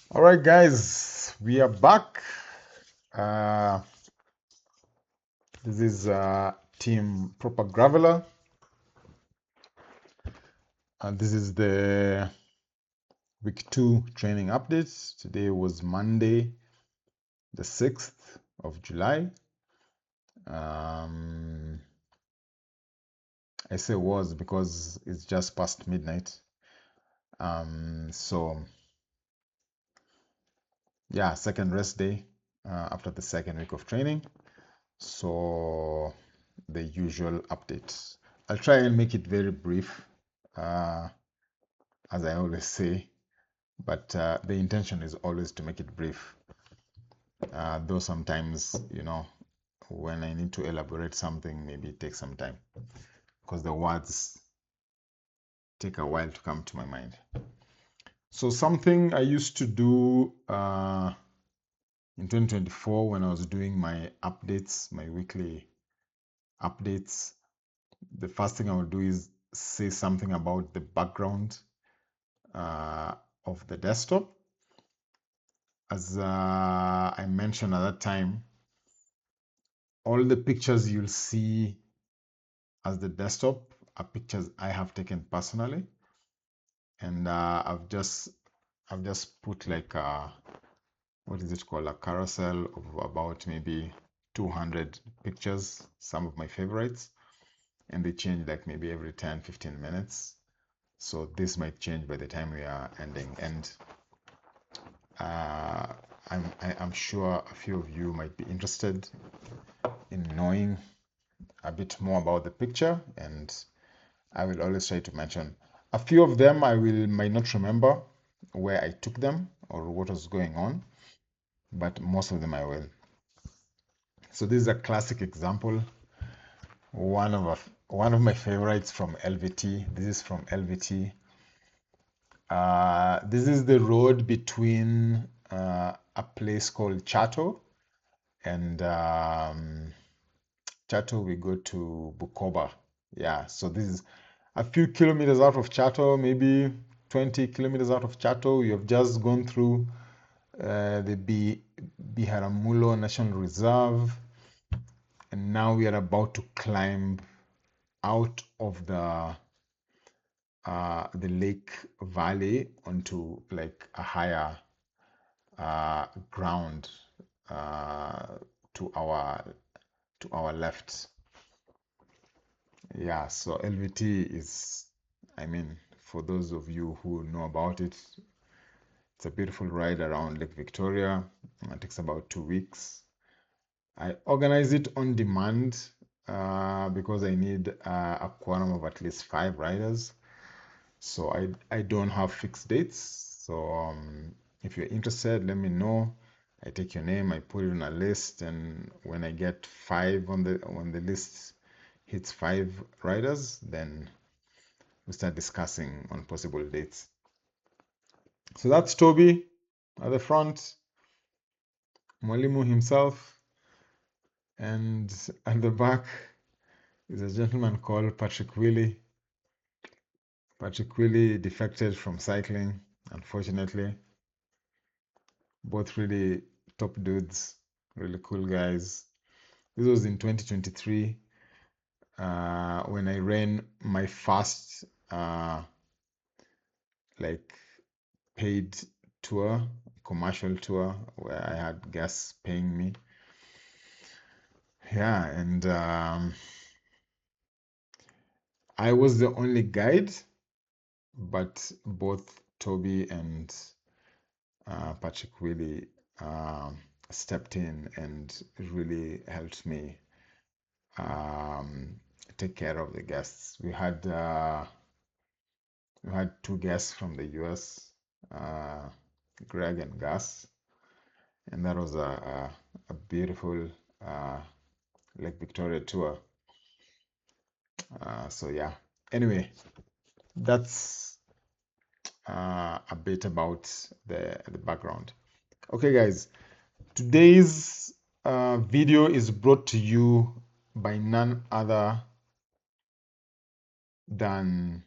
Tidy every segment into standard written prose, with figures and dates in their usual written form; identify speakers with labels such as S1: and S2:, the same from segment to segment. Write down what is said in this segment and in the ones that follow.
S1: All right, guys, we are back. Uh, this is Team Proper Graveler, and this is the week 2 training updates. Today was Monday, the 6th of July. I say was because it's just past midnight. So yeah, second rest day after the second week of training. So the usual updates. I'll try and make it very brief, as I always say, but the intention is always to make it brief. Though sometimes, when I need to elaborate something, maybe it takes some time because the words take a while to come to my mind. So something I used to do in 2024 when I was doing my updates, my weekly updates, the first thing I would do is say something about the background of the desktop. As I mentioned at that time, all the pictures you'll see as the desktop are pictures I have taken personally, and I've just put like what is it called, a carousel of about maybe 200 pictures, some of my favorites, and they change like maybe every 10-15 minutes. So this might change by the time we are ending, and I'm sure a few of you might be interested in knowing a bit more about the picture, and I will always try to mention a few of them. Might not remember where I took them or what was going on, but most of them I will. So this is a classic example. One of my favorites from LVT. This is from LVT. This is the road between a place called Chato and Chato. We go to Bukoba. Yeah, so this is a few kilometers out of Chato, maybe 20 kilometers out of Chato. You have just gone through the Biharamulo National Reserve, and now we are about to climb out of the lake valley onto like a higher ground to our left. Yeah, so LVT is, I mean, for those of you who know about it, it's a beautiful ride around Lake Victoria. It takes about 2 weeks. I organize it on demand because I need a quorum of at least 5 riders. So I don't have fixed dates. So if you're interested, let me know. I take your name, I put it on a list, and when I get 5 on the list hits 5 riders, then we start discussing on possible dates. So that's Toby at the front, Mwalimu himself, and at the back is a gentleman called Patrick Willie. Patrick Willie defected from cycling, unfortunately. Both really top dudes, really cool guys. This was in 2023 when I ran my first like paid tour, commercial tour, where I had guests paying me. Yeah, and I was the only guide, but both Toby and Patrick really stepped in and really helped me take care of the guests. We had 2 guests from the US, Greg and Gus, and that was a beautiful Lake Victoria tour. So yeah. Anyway, that's a bit about the background. Okay, guys. Today's video is brought to you by none other than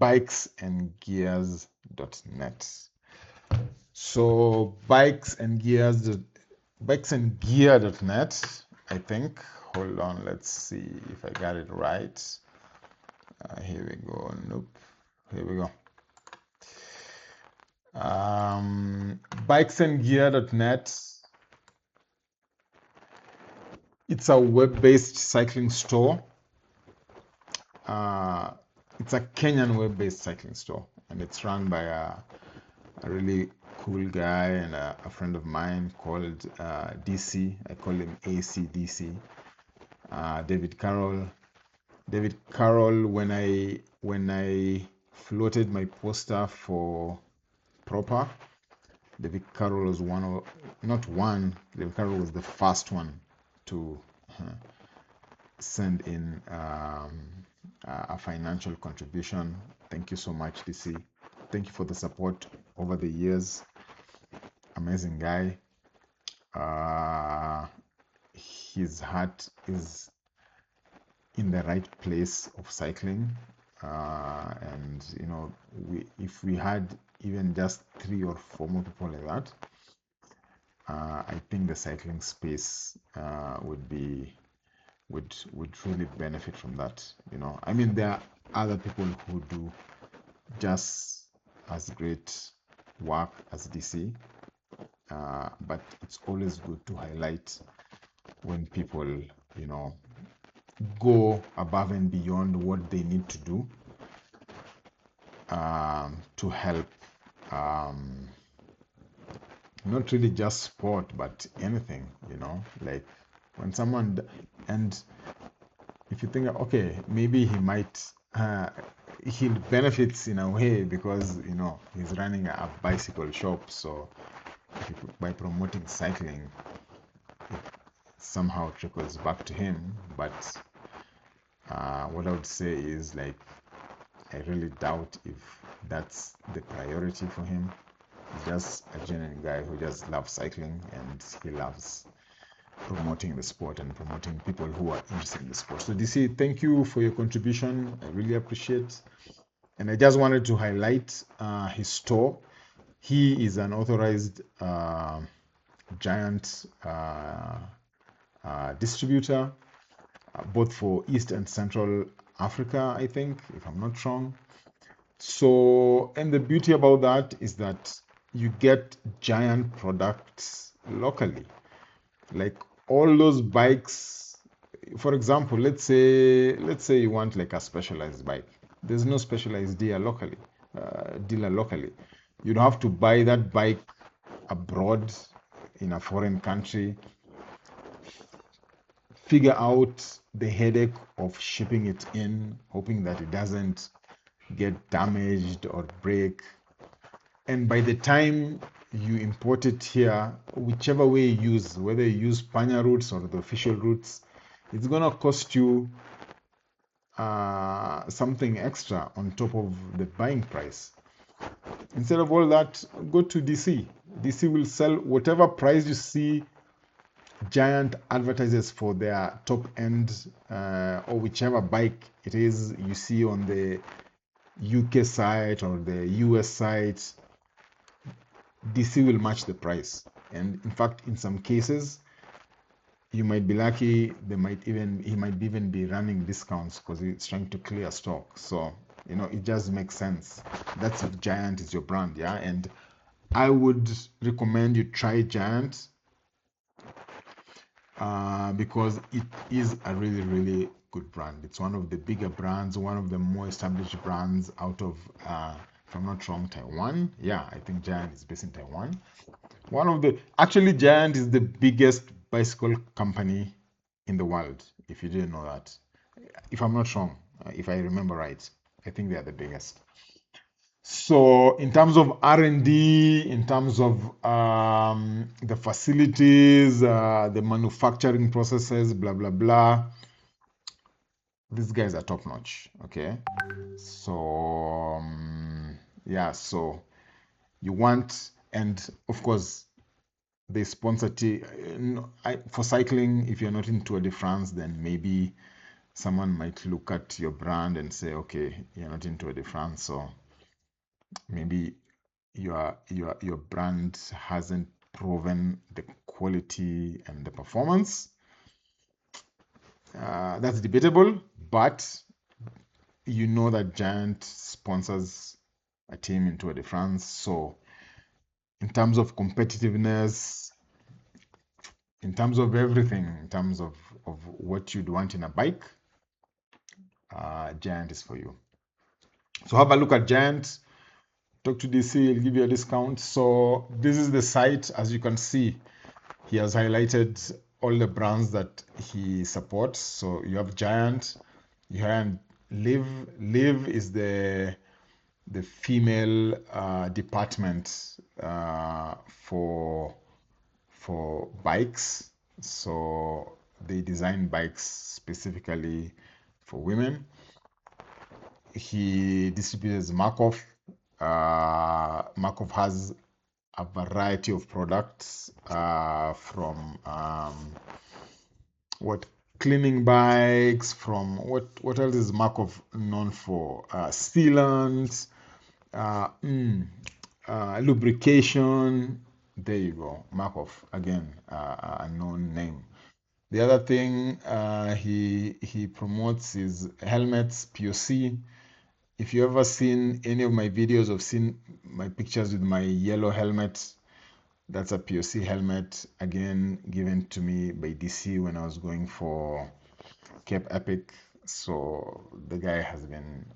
S1: bikesandgears.net. So bikesandgear.net, I think. Hold on, let's see if I got it right. Here we go. Nope. Here we go. Bikesandgear.net. It's a web-based cycling store. It's a Kenyan web-based cycling store, and it's run by a really cool guy and a friend of mine called DC. I call him ACDC. David Carroll. David Carroll. When I floated my poster for Proper, David Carroll was David Carroll was the first one to send in a financial contribution. Thank you so much, DC. Thank you for the support over the years. Amazing guy. His heart is in the right place of cycling. And if we had even just 3 or 4 more people like that, I think the cycling space would really benefit from that. I mean, there are other people who do just as great work as DC, but it's always good to highlight when people go above and beyond what they need to do to help not really just sport but anything, like when someone, and if you think, okay, maybe he benefits in a way because he's running a bicycle shop, so by promoting cycling it somehow trickles back to him. But what I would say is, like, I really doubt if that's the priority for him. He's just a genuine guy who just loves cycling, and he loves promoting the sport and promoting people who are interested in the sport. So DC, thank you for your contribution. I really appreciate. And I just wanted to highlight his store. He is an authorized Giant distributor, both for East and Central Africa, I think, if I'm not wrong. So, and the beauty about that is that you get Giant products locally. Like all those bikes, for example, let's say you want like a specialized bike. There's no specialized dealer locally. You'd have to buy that bike abroad in a foreign country, figure out the headache of shipping it in, hoping that it doesn't get damaged or break. And by the time you import it here, whichever way you use, whether you use Panya routes or the official routes, it's gonna cost you something extra on top of the buying price. Instead of all that, go to DC. DC will sell whatever price you see Giant advertises for their top end or whichever bike it is you see on the UK site or the US site. DC will match the price, and in fact, in some cases, you might be lucky. He might even be running discounts because it's trying to clear stock. So it just makes sense. That's if Giant is your brand, yeah. And I would recommend you try Giant because it is a really, really good brand. It's one of the bigger brands, one of the more established brands out of, if I'm not wrong, Taiwan. Yeah, I think Giant is based in Taiwan. Actually, Giant is the biggest bicycle company in the world, if you didn't know that. If I'm not wrong, if I remember right, I think they are the biggest. So in terms of R&D, in terms of the facilities, the manufacturing processes, blah, blah, blah, these guys are top notch, okay? So, yeah, so you want, and of course, they sponsor for cycling. If you're not in Tour de France, then maybe someone might look at your brand and say, okay, you're not into Tour de France, so maybe your brand hasn't proven the quality and the performance. That's debatable, but you know that Giant sponsors a team in Tour de France, so in terms of competitiveness, in terms of everything, in terms of what you'd want in a bike, Giant is for you. So have a look at Giant. Talk to DC, he'll give you a discount. So this is the site. As you can see, he has highlighted all the brands that he supports. So you have Giant, you have Live. Live is the female department for bikes. So they design bikes specifically for women. He distributes Markov. Markov has a variety of products from what cleaning bikes, from what else is Markov known for? Sealants, lubrication. There you go, Markov again, a known name. The other thing he promotes is helmets, POC. If you ever seen any of my videos or seen my pictures with my yellow helmet, that's a POC helmet, again given to me by DC when I was going for Cape Epic. So the guy has been,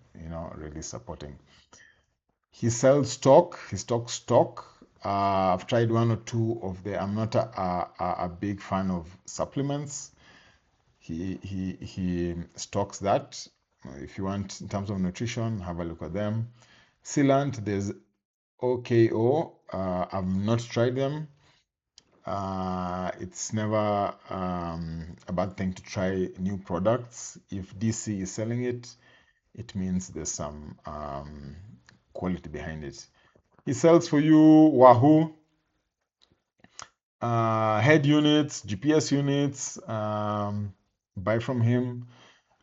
S1: really supporting. He sells stock. He stocks stock. I've tried one or two of the. I'm not a big fan of supplements. He stocks that. If you want, in terms of nutrition, have a look at them. Sealant, there's OKO. I've not tried them. It's never a bad thing to try new products. If DC is selling it, it means there's some quality behind it. He sells for you Wahoo, head units, GPS units. Buy from him.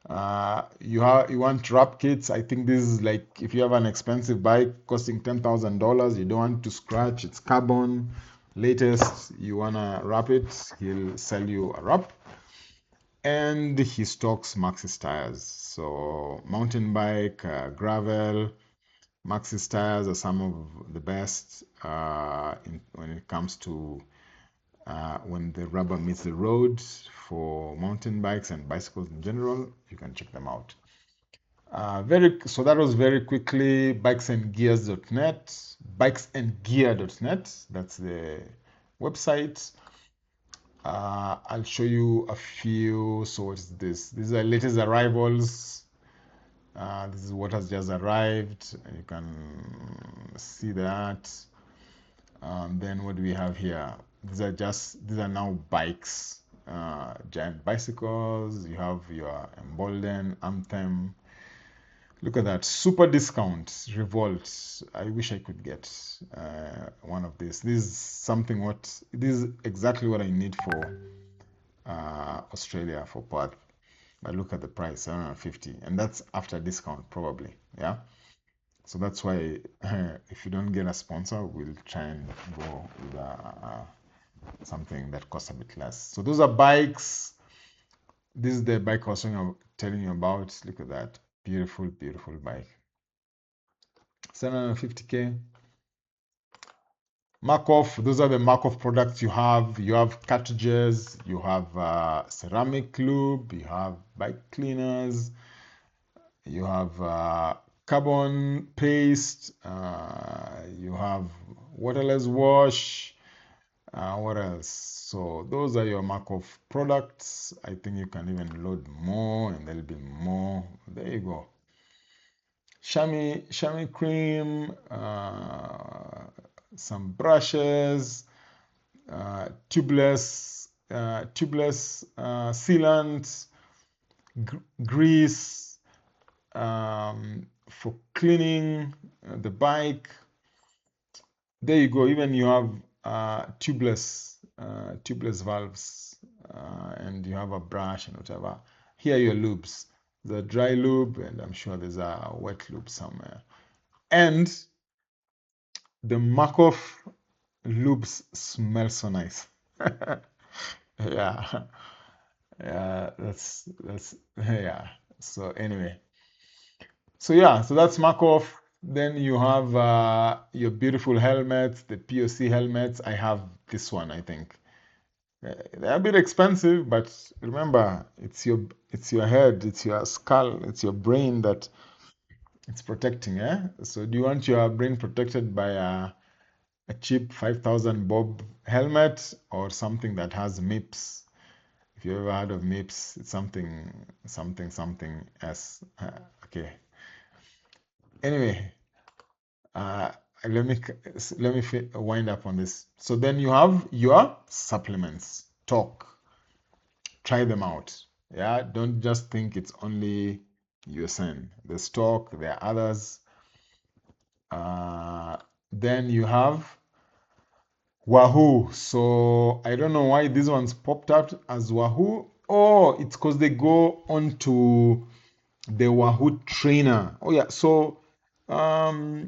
S1: You want wrap kits. I think this is like if you have an expensive bike costing $10,000, you don't want to scratch, it's carbon latest, you wanna wrap it, he'll sell you a wrap. And he stocks Maxxis tires. So mountain bike, gravel, Maxxis tires are some of the best when it comes to when the rubber meets the road for mountain bikes and bicycles in general. You can check them out. So that was very quickly bikesandgears.net, bikesandgear.net. That's the website. I'll show you a few. So what's this? These are latest arrivals. This is what has just arrived. You can see that. Then what do we have here? These are now bikes, giant bicycles. You have your Embolden, Anthem. Look at that, super discount, Revolt. I wish I could get one of these. This is exactly what I need for Australia for Perth. But look at the price, 750, and that's after discount probably. Yeah. So that's why if you don't get a sponsor, we'll try and go with something that costs a bit less. So those are bikes. This is the bike I was telling you about. Look at that. Beautiful, beautiful bike. 750K. Markov, those are the Markov products you have. You have cartridges, you have ceramic lube, you have bike cleaners, you have carbon paste, you have waterless wash. What else? So those are your Markov products. I think you can even load more and there'll be more. There you go. Chamois cream, some brushes, tubeless sealant, grease for cleaning the bike. There you go. Even you have tubeless valves, and you have a brush and whatever. here are your loops. The dry loop, and I'm sure there's a wet loop somewhere. And the Markov loops smell so nice. Yeah, yeah, that's yeah. So anyway, so yeah, so that's Markov. Then you have your beautiful helmets, the POC helmets. I have this one, I think. They're a bit expensive, but remember, it's your head, it's your skull, it's your brain that it's protecting, eh? So do you want your brain protected by a cheap 5,000 bob helmet or something that has MIPS? If you ever heard of MIPS, it's something S. Okay. Anyway, uh, let me wind up on this. So then you have your supplements. Talk. Try them out. Yeah, don't just think it's only USN. There's talk. There are others. Then you have Wahoo. So I don't know why these ones popped up as Wahoo. Oh, it's because they go onto the Wahoo trainer. Oh yeah. So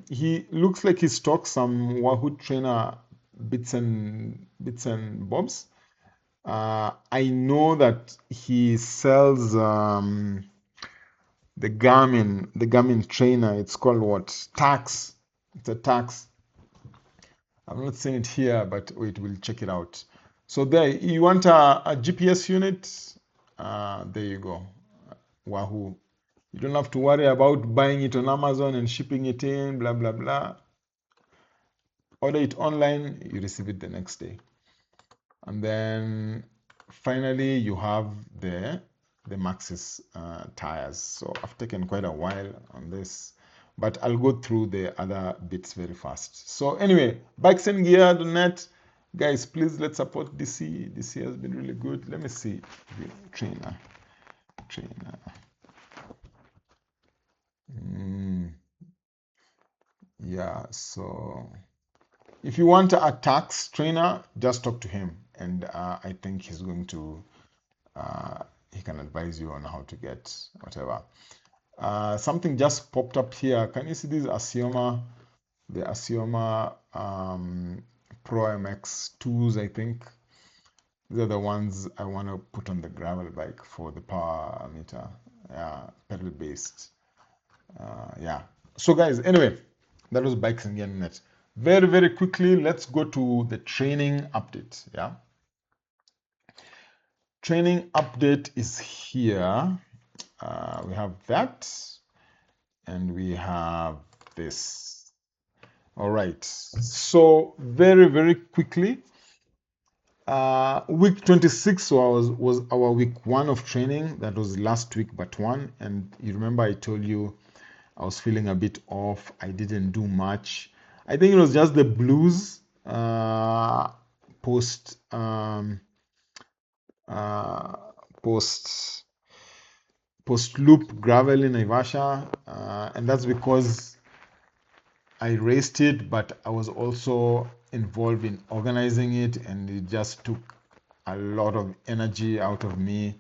S1: he looks like he stocks some Wahoo trainer bits and bobs. I know that he sells the Garmin trainer. It's called what? Tax. It's a tax. I'm not saying it here, but wait, we'll check it out. So there, you want a GPS unit? There you go. Wahoo. You don't have to worry about buying it on Amazon and shipping it in, blah, blah, blah. Order it online, you receive it the next day. And then finally, you have the Maxxis tires. So I've taken quite a while on this, but I'll go through the other bits very fast. So anyway, bikesandgear.net. Guys, please let's support DC. DC has been really good. Let me see. Trainer. Yeah, so if you want a tax trainer, just talk to him, and I think he's going to he can advise you on how to get whatever. Something just popped up here. Can you see these Asioma, the Asioma Pro MX 2s, I think? These are the ones I want to put on the gravel bike for the power meter. Yeah, pedal based. Yeah. So guys, anyway, that was bikes and net. Very, very quickly, let's go to the training update. Yeah. Training update is here. We have that, and we have this. All right. So very, very quickly, week 26 was our week 1 of training. That was last week, but one. And you remember I told you I was feeling a bit off. I didn't do much. I think it was just the blues post uh, post post loop gravel in Naivasha, and that's because I raced it, but I was also involved in organizing it, and it just took a lot of energy out of me.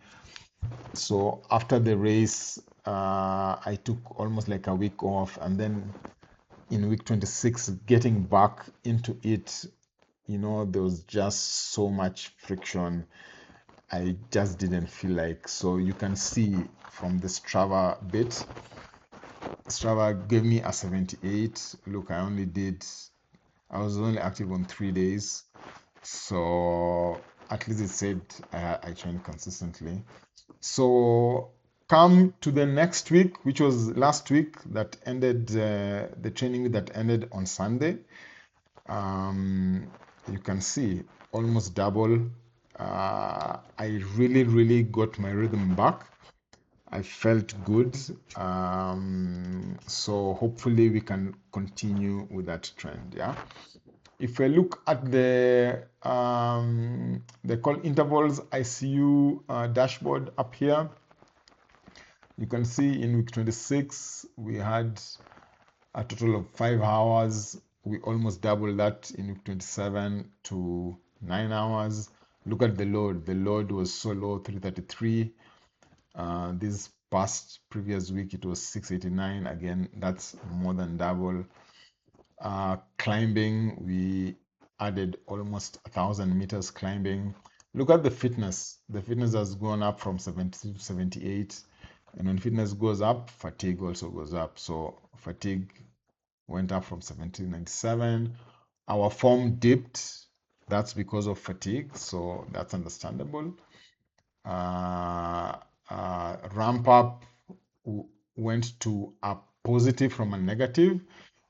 S1: So after the race, I took almost like a week off, and then in week 26, getting back into it, there was just so much friction. I just didn't feel like. So you can see from the Strava bit, Strava gave me a 78. Look, I was only active on 3 days. So at least it said I trained consistently. So come to the next week, which was last week, that ended the training that ended on Sunday. You can see almost double. I really, really got my rhythm back. I felt good. So hopefully we can continue with that trend. Yeah. If I look at the call intervals ICU dashboard up here, you can see in week 26 we had a total of 5 hours. We almost doubled that in week 27 to 9 hours. Look at the load. The load was so low, 333. This past previous week it was 689. Again, that's more than double. Climbing, we added almost 1,000 meters climbing. Look at the fitness. The fitness has gone up from 70 to 78. And when fitness goes up, fatigue also goes up. So fatigue went up from 70 to 97. Our form dipped. That's because of fatigue. So that's understandable. Ramp up went to a positive from a negative.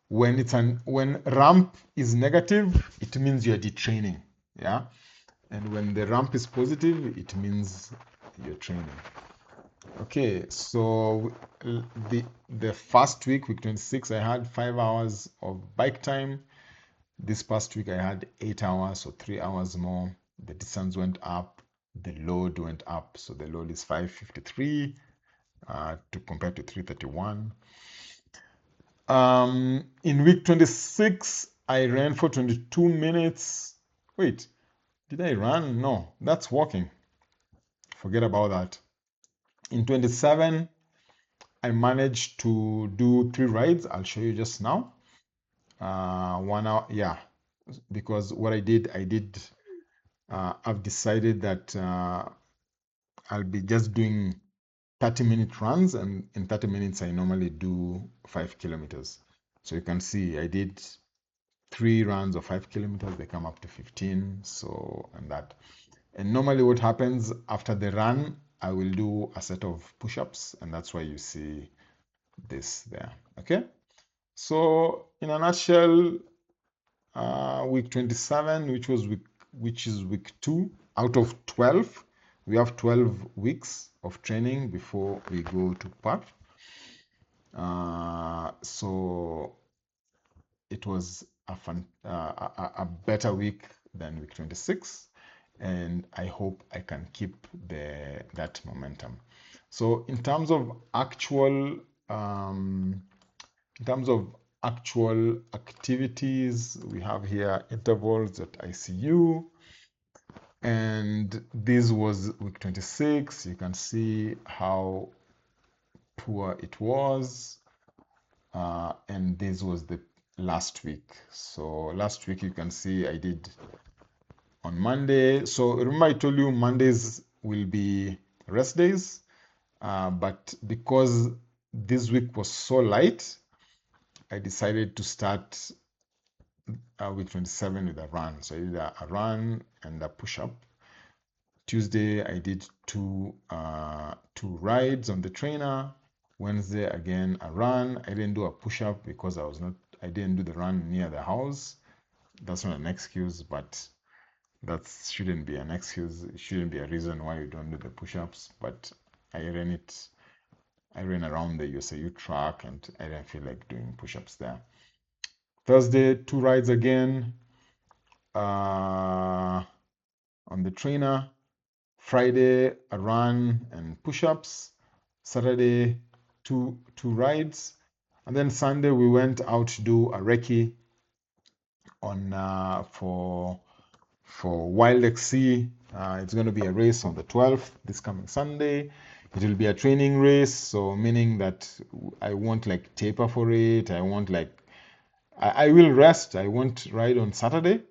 S1: When ramp is negative, it means you're detraining. Yeah. And when the ramp is positive, it means you're training. Okay, so the first week, week 26, I had 5 hours of bike time. This past week I had 8 hours, so 3 hours more. The distance went up, the load went up. So the load is 553 to compare to 331. In week 26, I ran for 22 minutes. Wait, did I run? No, that's walking. Forget about that. In 27, I managed to do 3 rides. I'll show you just now. 1 hour, yeah, because what I've decided that I'll be just doing 30-minute runs, and in 30 minutes, I normally do 5 kilometers. So you can see I did 3 runs of 5 kilometers, they come up to 15. So, and that. And normally, what happens after the run, I will do a set of push ups, and that's why you see this there. Okay. So, in a nutshell, week 27, which is week 2 out of 12. We have 12 weeks of training before we go to Perth. So it was a better week than week 26, and I hope I can keep that momentum. So in terms of actual activities, we have here intervals at ICU, and this was week 26. You can see how poor it was, and this was the last week. So last week you can see I did on Monday. So remember I told you Mondays will be rest days, but because this week was so light, I decided to start week 27 with a run. So I did a run and a push-up. Tuesday I did two rides on the trainer. Wednesday again a run. I didn't do a push-up because I didn't do the run near the house. That's not an excuse, but that shouldn't be an excuse. It shouldn't be a reason why you don't do the push-ups. But I ran around the USAU track and I didn't feel like doing push-ups there. Thursday, 2 rides again on the trainer. Friday, a run and push-ups. Saturday, two rides. And then Sunday, we went out to do a recce on for Wild XC. It's going to be a race on the 12th, this coming Sunday. It will be a training race, so meaning that I won't like taper for it. I won't like I will rest. I won't ride on Saturday,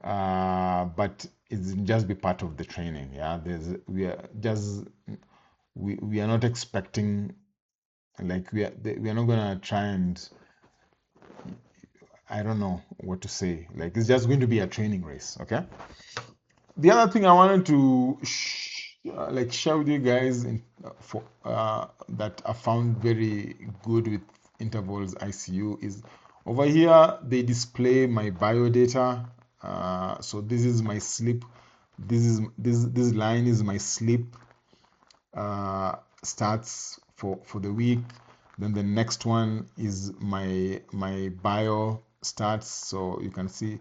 S1: but it's just be part of the training. Yeah, we are not expecting, like we are not gonna try and, I don't know what to say. Like it's just going to be a training race. Okay. The other thing I wanted to share with you guys that I found very good with intervals ICU is over here they display my bio data. So this is my sleep. This line is my sleep stats for the week. Then the next one is my bio stats. So you can see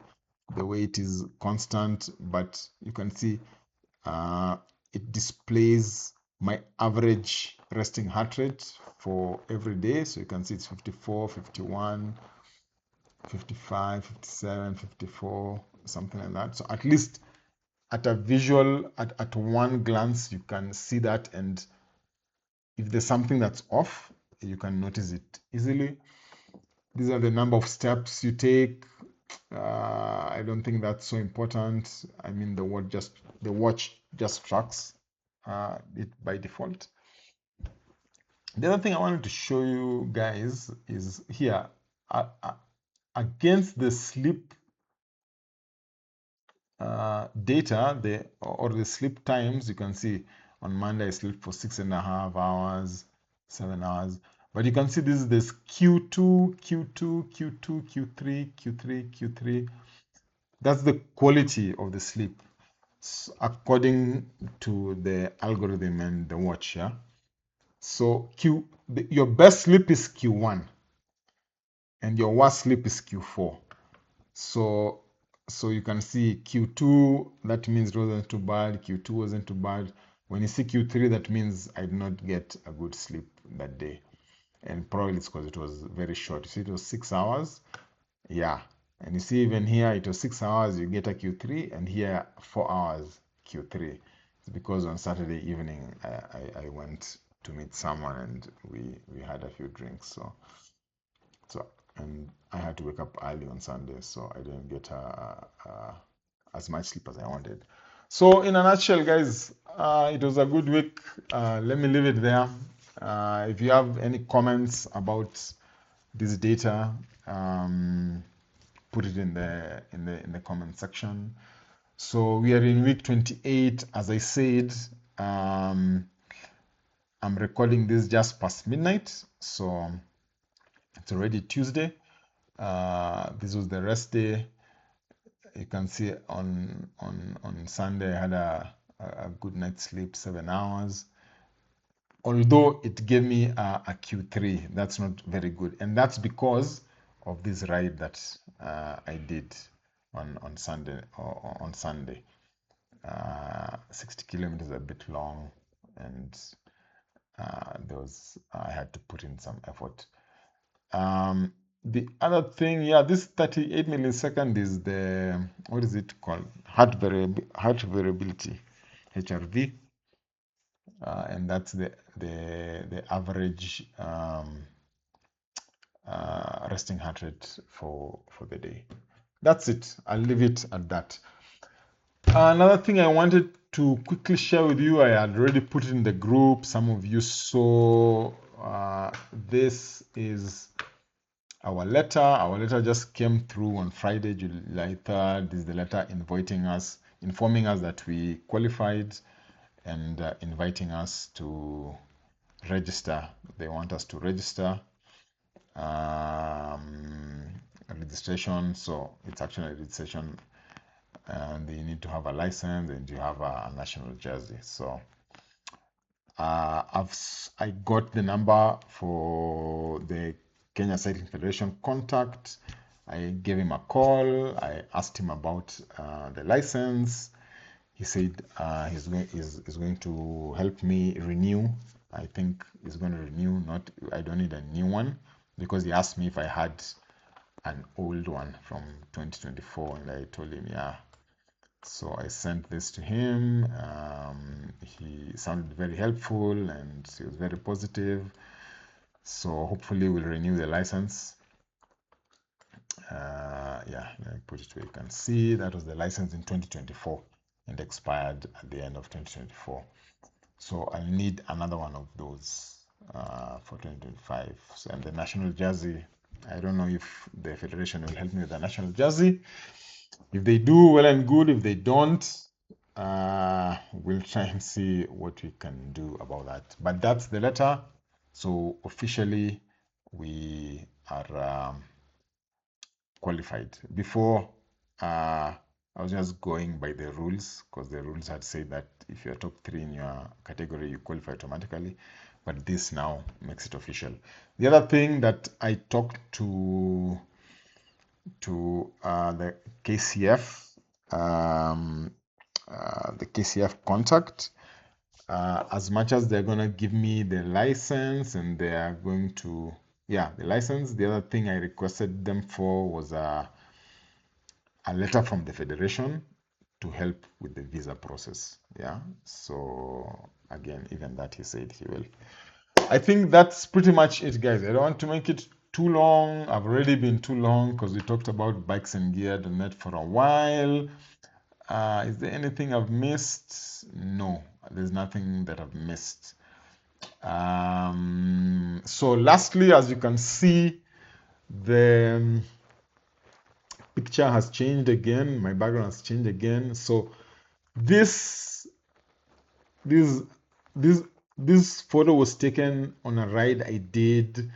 S1: the way it is constant, but you can see it displays my average resting heart rate for every day. So you can see it's 54, 51, 55, 57, 54, something like that. So at least at a visual, at one glance, you can see that, and if there's something that's off, you can notice it easily. These are the number of steps you take. I don't think that's so important. I mean, the watch just tracks it by default. The other thing I wanted to show you guys is here against the sleep data, or the sleep times. You can see on Monday I slept for 6.5 hours, 7 hours. But you can see this Q2, Q2, Q2, Q3, Q3, Q3. That's the quality of the sleep according to the algorithm and the watch. Yeah. So your best sleep is Q1 and your worst sleep is Q4. So you can see Q2, that means it wasn't too bad. Q2 wasn't too bad. When you see Q3, that means I did not get a good sleep that day. And probably it's because it was very short. You see, it was 6 hours. Yeah. And you see, even here, it was 6 hours, you get a Q3, and here, 4 hours, Q3. It's because on Saturday evening, I went to meet someone and we had a few drinks. So and I had to wake up early on Sunday, so I didn't get as much sleep as I wanted. So in a nutshell, guys, it was a good week. Let me leave it there. If you have any comments about this data, put it in the comment section. So we are in week 28. As I said, I'm recording this just past midnight, so it's already Tuesday. This was the rest day. You can see on Sunday I had a good night's sleep, 7 hours. Although it gave me a Q3, that's not very good, and that's because of this ride that I did on Sunday. Or on Sunday, 60 kilometers, a bit long, and I had to put in some effort. The other thing, yeah, this 38 millisecond is the, what is it called? Heart variability, HRV, and that's the average resting heart rate for the day. That's it. I'll leave it at that. Another thing I wanted to quickly share with you, I had already put it in the group. Some of you saw. This is our letter. Our letter just came through on Friday, July 3rd. This is the letter informing us that we qualified, and inviting us to register. They want us to register. Registration, so it's actually a registration, and you need to have a license and you have a national jersey. So I got the number for the Kenya Cycling Federation contact. I gave him a call. I asked him about the license. He said he's going to help me renew. I think he's going to renew. I don't need a new one, because he asked me if I had an old one from 2024, and I told him yeah. So I sent this to him. He sounded very helpful and he was very positive. So hopefully we'll renew the license. Yeah, let me put it where you can see. That was the license in 2024 and expired at the end of 2024. So I'll need another one of those for 2025. So, and the national jersey, I don't know if the federation will help me with the national jersey. If they do, well and good. If they don't, we'll try and see what we can do about that. But that's the letter. So officially, we are qualified. Before, I was just going by the rules, because the rules had said that if you're top 3 in your category, you qualify automatically. But this now makes it official. The other thing that I talked to the KCF, the KCF contact. As much as they're going to give me the license, and they are going to, yeah, the license. The other thing I requested them for was a letter from the federation to help with the visa process. Yeah. So again, even that he said he will I think that's pretty much it, guys. I don't want to make it too long. I've already been too long because we talked about bikes and gear.net for a while. Is there anything I've missed? No, there's nothing that I've missed. So lastly, as you can see, the picture has changed again. My background has changed again. So this this this this photo was taken on a ride I did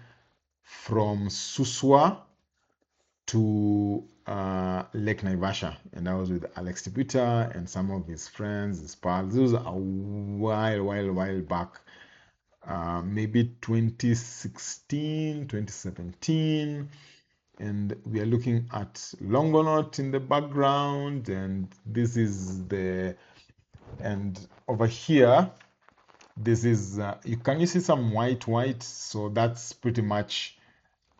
S1: from Suswa to Lake Naivasha, and I was with Alex Tipita and some of his friends, his pals. This was a while back, maybe 2016, 2017. And we are looking at Longonot in the background, and this is and over here, this is, can you see some white? So that's pretty much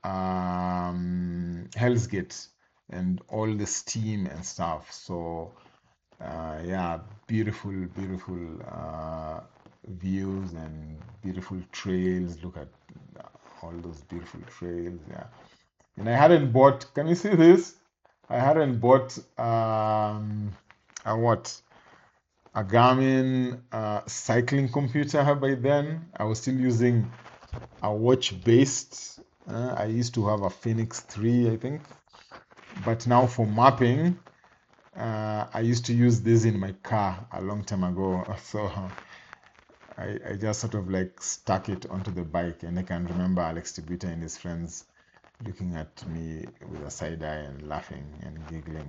S1: Hell's Gate and all the steam and stuff. So yeah, beautiful views and beautiful trails. Look at all those beautiful trails. Yeah, and I hadn't bought. Can you see this? I hadn't bought a what? A Garmin cycling computer by then. I was still using a watch based. I used to have a Phoenix 3, I think. But now for mapping, I used to use this in my car a long time ago. So I just sort of like stuck it onto the bike, and I can remember Alex Tibita and his friends looking at me with a side eye and laughing and giggling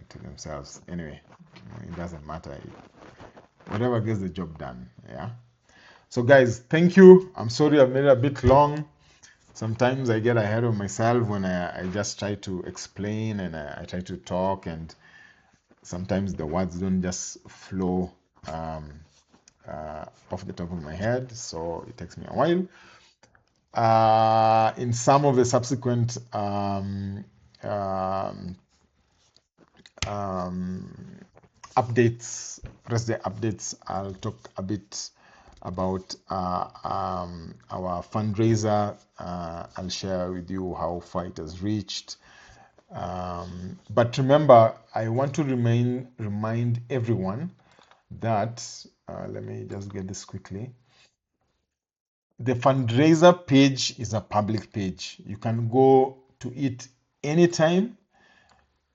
S1: to themselves. Anyway, it doesn't matter. Whatever gets the job done. Yeah. So guys, thank you. I'm sorry I've made it a bit long. Sometimes I get ahead of myself when I just try to explain and I try to talk, and sometimes the words don't just flow off the top of my head, so it takes me a while. In some of the subsequent updates, rest the updates, I'll talk a bit about our fundraiser. I'll share with you how far it has reached. But remember, I want to remind everyone that, let me just get this quickly. The fundraiser page is a public page. You can go to it anytime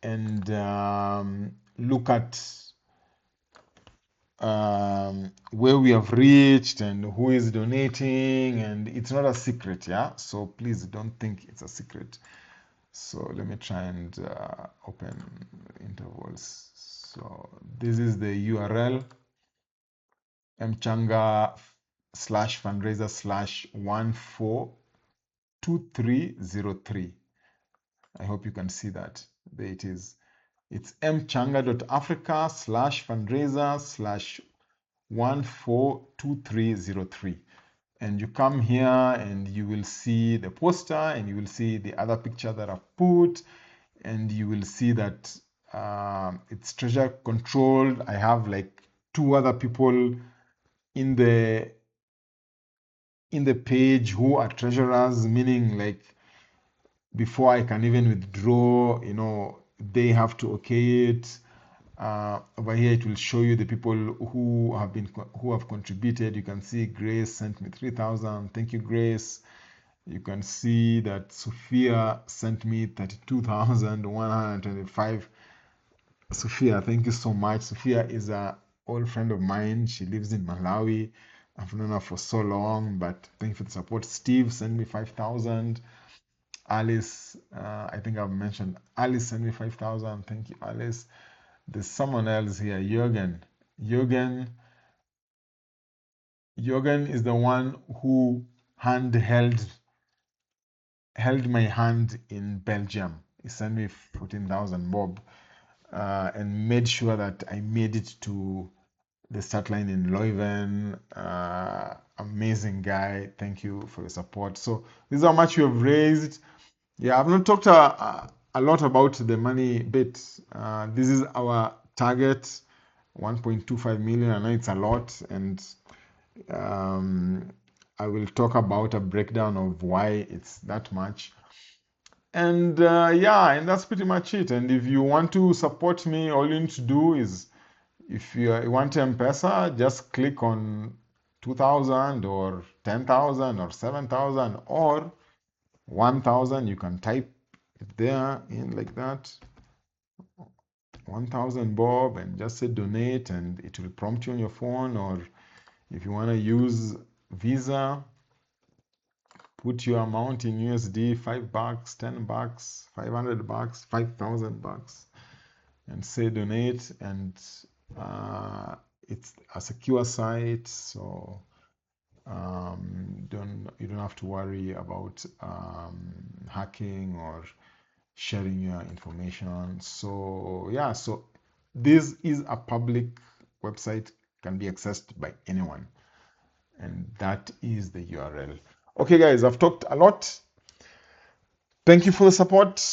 S1: and look at where we have reached and who is donating, and it's not a secret. Yeah, so please don't think it's a secret. So let me try and open intervals. So this is the URL, mchanga/fundraiser/142303. I hope you can see that. There it is. It's mchanga.africa/fundraiser/142303. And you come here and you will see the poster, and you will see the other picture that I've put, and you will see that it's treasure controlled. I have like 2 other people in the page who are treasurers, meaning like before I can even withdraw, they have to okay it. Over here it will show you the people who have contributed. You can see Grace sent me 3,000. Thank you, Grace. You can see that Sophia sent me 32,125. Sophia, thank you so much. Sophia is an old friend of mine. She lives in Malawi. I've known her for so long, but thank you for the support. Steve sent me 5,000. Alice, I think I've mentioned Alice sent me 5,000. Thank you, Alice. There's someone else here, Jürgen. Jürgen is the one who held my hand in Belgium. He sent me 14,000 bob and made sure that I made it to the start line in Leuven. Amazing guy. Thank you for your support. So this is how much you have raised. Yeah, I've not talked a lot about the money bit. This is our target, 1.25 million. I know it's a lot, and I will talk about a breakdown of why it's that much. And yeah, and that's pretty much it. And if you want to support me, all you need to do is, if you want M-Pesa, just click on 2,000 or 10,000 or 7,000 or 1,000. You can type it there in like that, 1,000 Bob, and just say donate, and it will prompt you on your phone. Or if you want to use Visa, put your amount in USD, $5, $10, $500, $5,000, and say donate. And it's a secure site, so you don't have to worry about hacking or sharing your information. So yeah, so this is a public website, can be accessed by anyone, and that is the URL. Okay guys, I've talked a lot. Thank you for the support.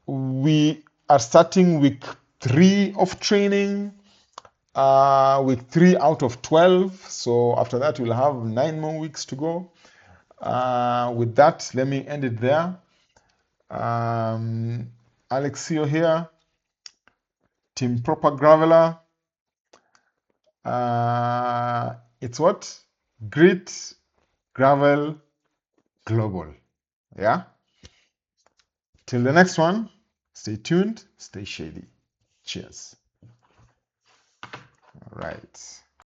S1: We are starting week 3 of training, week 3 out of 12. So after that, we'll have 9 more weeks to go. With that, let me end it there. Alexio here, Team Proper Graveler. It's what? Grit, Gravel, Global. Yeah? Till the next one, stay tuned, stay shady. Cheers. All right.